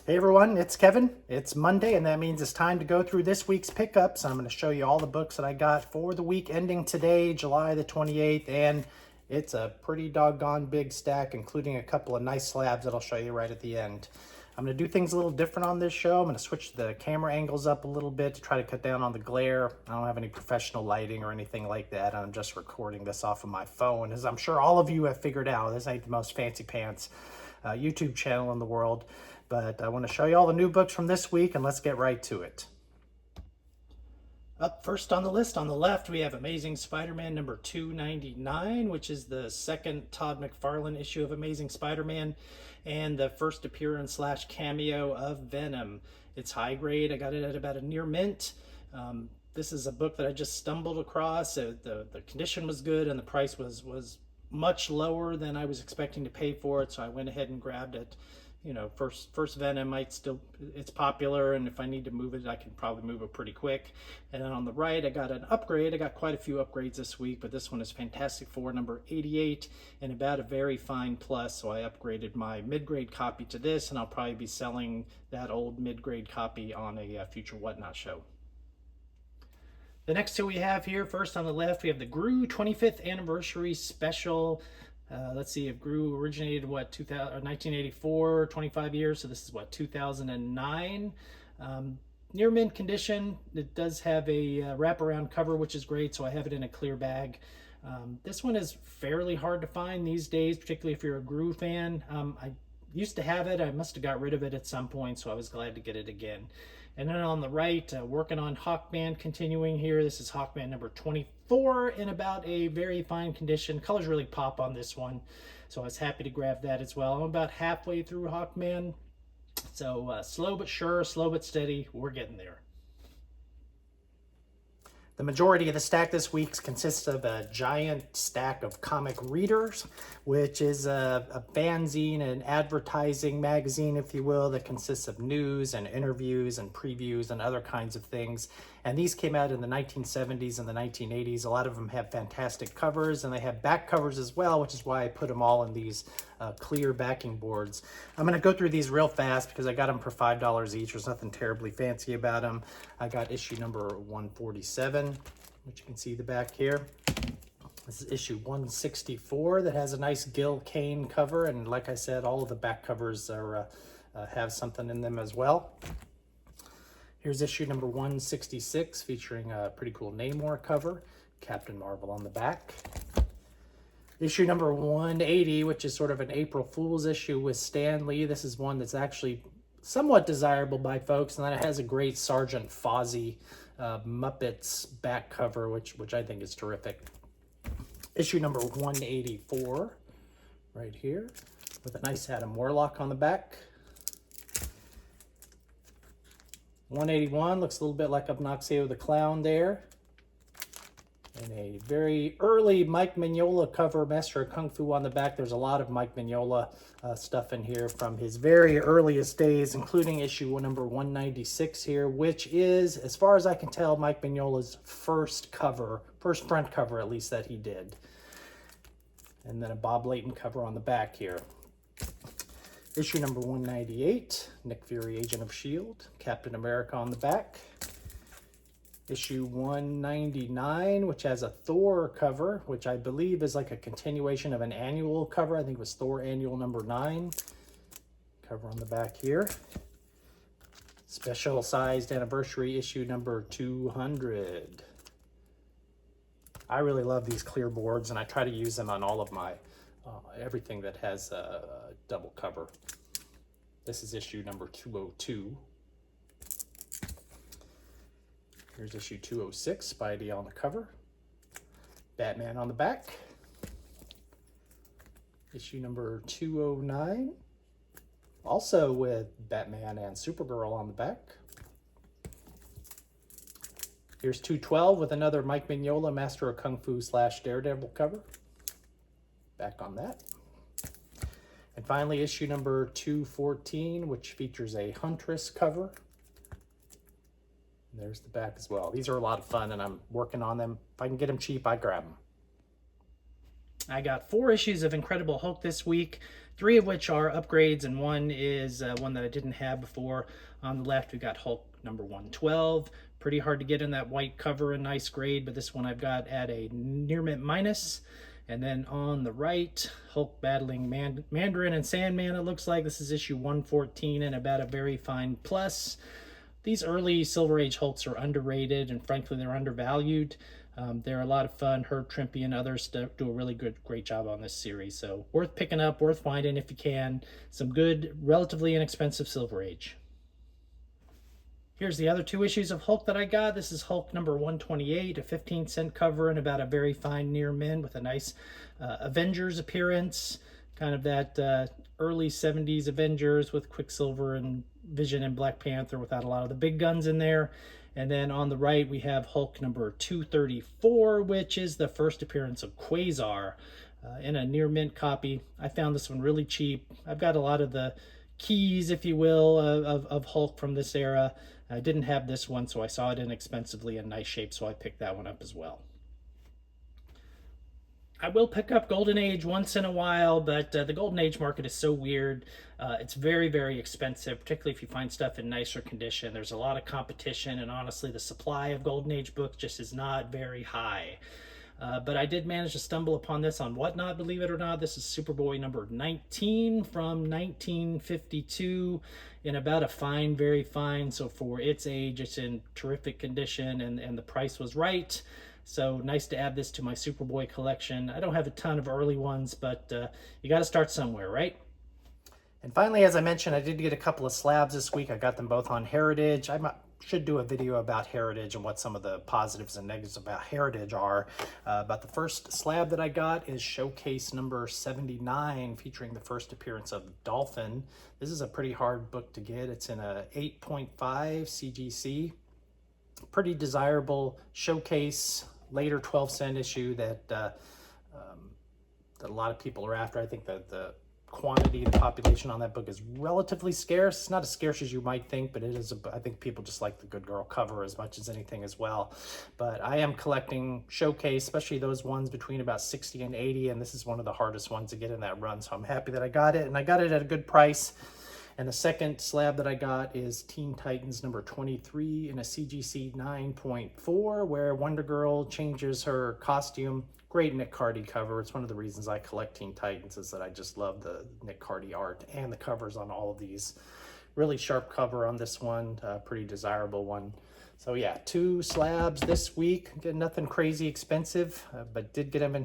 Hey everyone, it's Kevin. It's Monday, and that means it's time to go through this week's pickups. I'm going to show you all the books that I got for the week ending today, July the 28th, and it's a pretty doggone big stack, including a couple of nice slabs that I'll show you right at the end. I'm going to do things a little different on this show. I'm going to switch the camera angles up a little bit to try to cut down on the glare. I don't have any professional lighting or anything like that. I'm just recording this off of my phone. As I'm sure all of you have figured out, this ain't the most fancy pants YouTube channel in the world. But I want to show you all the new books from this week, and let's get right to it. Up first on the list, on the left, we have Amazing Spider-Man number 299, which is the second Todd McFarlane issue of Amazing Spider-Man and the first appearance / cameo of Venom. It's high grade. I got it at about a near mint. This is a book that I just stumbled across. The condition was good and the price was much lower than I was expecting to pay for it, so I went ahead and grabbed it. You know, first Venom might still, it's popular, and if I need to move it, I can probably move it pretty quick. And then on the right, I got an upgrade. I got quite a few upgrades this week, but this one is Fantastic Four number 88 and about a very fine plus, so I upgraded my mid-grade copy to this, and I'll probably be selling that old mid-grade copy on a future Whatnot show. The next two we have here, first on the left, we have the Groo 25th Anniversary Special. Let's see, if Groo originated, what, 1984, 25 years, so this is, what, 2009? Near mint condition. It does have a wraparound cover, which is great, so I have it in a clear bag. This one is fairly hard to find these days, particularly if you're a Groo fan. I used to have it. I must have got rid of it at some point, so I was glad to get it again. And then on the right, working on Hawkman, continuing here. This is Hawkman number 24 in about a very fine condition. Colors really pop on this one, so I was happy to grab that as well. I'm about halfway through Hawkman, so slow but sure, slow but steady. We're getting there. The majority of the stack this week consists of a giant stack of comic readers, which is a fanzine, an advertising magazine, if you will, that consists of news and interviews and previews and other kinds of things. And these came out in the 1970s and the 1980s. A lot of them have fantastic covers, and they have back covers as well, which is why I put them all in these clear backing boards. I'm going to go through these real fast because I got them for $5 each. There's nothing terribly fancy about them. I got issue number 147, which you can see the back here. This is issue 164 that has a nice Gil Kane cover, and like I said, all of the back covers are have something in them as well. Here's issue number 166, featuring a pretty cool Namor cover, Captain Marvel on the back. Issue number 180, which is sort of an April Fool's issue with Stan Lee. This is one that's actually somewhat desirable by folks, and then it has a great Sergeant Fozzie Muppets back cover, which I think is terrific. Issue number 184, right here, with a nice Adam Warlock on the back. 181 looks a little bit like Obnoxio the Clown there. And a very early Mike Mignola cover, Master of Kung Fu on the back. There's a lot of Mike Mignola stuff in here from his very earliest days, including issue number 196 here, which is, as far as I can tell, Mike Mignola's first front cover at least, that he did. And then a Bob Layton cover on the back here. Issue number 198, Nick Fury, Agent of S.H.I.E.L.D., Captain America on the back. Issue 199, which has a Thor cover, which I believe is like a continuation of an annual cover. I think it was Thor Annual number 9. Cover on the back here. Special sized anniversary issue number 200. I really love these clear boards, and I try to use them on all of my everything that has a double cover. This is issue number 202. Here's issue 206, Spidey on the cover, Batman on the back. Issue number 209, also with Batman and Supergirl on the back. Here's 212 with another Mike Mignola, Master of Kung Fu / Daredevil cover. Back on that. And finally, issue number 214, which features a Huntress cover. And there's the back as well. These are a lot of fun, and I'm working on them. If I can get them cheap, I grab them. I got 4 issues of Incredible Hulk this week, 3 of which are upgrades, and one is one that I didn't have before. On the left, we got Hulk number 112. Pretty hard to get in that white cover, a nice grade, but this one I've got at a near mint minus. And then on the right, Hulk battling Mandarin and Sandman, it looks like. This is issue 114 and about a very fine plus. These early Silver Age Hulks are underrated, and frankly, they're undervalued. They're a lot of fun. Herb Trimpe and others do a really great job on this series. So worth picking up, worth finding if you can. Some good, relatively inexpensive Silver Age. Here's the other 2 issues of Hulk that I got. This is Hulk number 128, a 15-cent cover and about a very fine near mint with a nice Avengers appearance. Kind of that early 70s Avengers with Quicksilver and Vision and Black Panther without a lot of the big guns in there. And then on the right, we have Hulk number 234, which is the first appearance of Quasar in a near mint copy. I found this one really cheap. I've got a lot of the keys, if you will, of Hulk from this era. I didn't have this one, so I saw it inexpensively in nice shape, so I picked that one up as well. I will pick up Golden Age once in a while, but the Golden Age market is so weird. It's very, very expensive, particularly if you find stuff in nicer condition. There's a lot of competition, and honestly, the supply of Golden Age books just is not very high. But I did manage to stumble upon this on Whatnot, believe it or not. This is Superboy number 19 from 1952 in about a fine, very fine. So for its age, it's in terrific condition, and the price was right. So nice to add this to my Superboy collection. I don't have a ton of early ones, but you got to start somewhere, right? And finally, as I mentioned, I did get a couple of slabs this week. I got them both on Heritage. Should do a video about Heritage and what some of the positives and negatives about Heritage are. But the first slab that I got is Showcase number 79, featuring the first appearance of Dolphin. This is a pretty hard book to get. It's in a 8.5 CGC. Pretty desirable Showcase, later 12-cent issue that that a lot of people are after. I think that the quantity, the population on that book is relatively scarce. It's not as scarce as you might think, but it is. I think people just like the Good Girl cover as much as anything as well. But I am collecting Showcase, especially those ones between about 60 and 80, and this is one of the hardest ones to get in that run. So I'm happy that I got it, and I got it at a good price. And the second slab that I got is Teen Titans number 23 in a CGC 9.4, where Wonder Girl changes her costume. Great Nick Cardy cover. It's one of the reasons I collect Teen Titans, is that I just love the Nick Cardy art and the covers on all of these. Really sharp cover on this one, pretty desirable one. So yeah, 2 slabs this week. Nothing crazy expensive, but did get them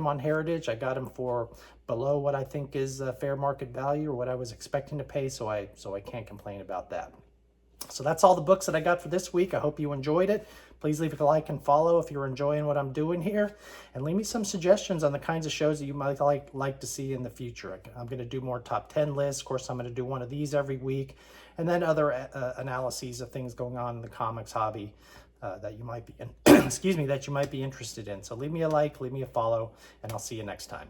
on Heritage. I got them for below what I think is fair market value, or what I was expecting to pay, so I can't complain about that. So that's all the books that I got for this week. I hope you enjoyed it. Please leave a like and follow if you're enjoying what I'm doing here, and leave me some suggestions on the kinds of shows that you might like to see in the future. I'm going to do more top 10 lists. Of course, I'm going to do one of these every week, and then other analyses of things going on in the comics hobby that you might be excuse me, that you might be interested in. So leave me a like, leave me a follow, and I'll see you next time.